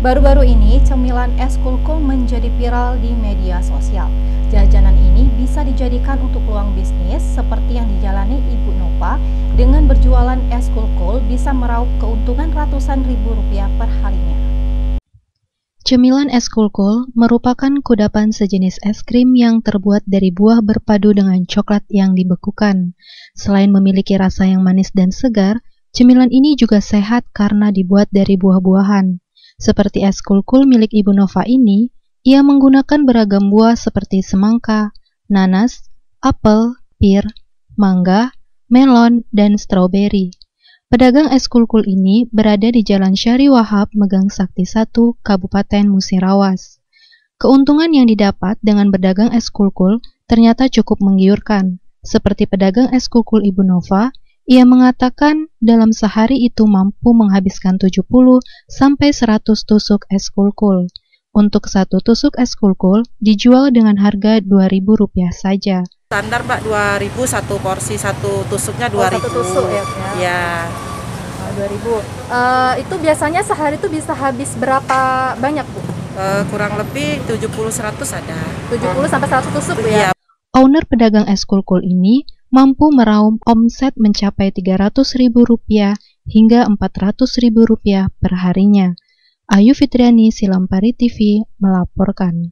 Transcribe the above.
Baru-baru ini, cemilan es kulkul menjadi viral di media sosial. Jajanan ini bisa dijadikan untuk peluang bisnis seperti yang dijalani Ibu Nova dengan berjualan es kulkul bisa meraup keuntungan ratusan ribu rupiah per harinya. Cemilan es kulkul merupakan kudapan sejenis es krim yang terbuat dari buah berpadu dengan coklat yang dibekukan. Selain memiliki rasa yang manis dan segar, cemilan ini juga sehat karena dibuat dari buah-buahan. Seperti es kulkul milik Ibu Nova ini, ia menggunakan beragam buah seperti semangka, nanas, apel, pir, mangga, melon, dan stroberi. Pedagang es kulkul ini berada di Jalan Syari Wahab, Megang Sakti 1, Kabupaten Musirawas. Keuntungan yang didapat dengan berdagang es kulkul ternyata cukup menggiurkan. Seperti pedagang es kulkul Ibu Nova, ia mengatakan dalam sehari itu mampu menghabiskan 70 sampai 100 tusuk es kulkul. Untuk satu tusuk es kulkul dijual dengan harga Rp2.000 saja. Standar Mbak 2.000 satu porsi, satu tusuknya 2.000. Satu tusuk ya? Ya. 2.000. Itu biasanya sehari itu bisa habis berapa banyak, Bu? Kurang lebih 70-100 ada. 70 sampai 100 tusuk ya? Owner pedagang es kulkul ini mampu meraup omset mencapai Rp300.000 hingga Rp400.000 per harinya. Ayu Fitriani, Silampari TV, melaporkan.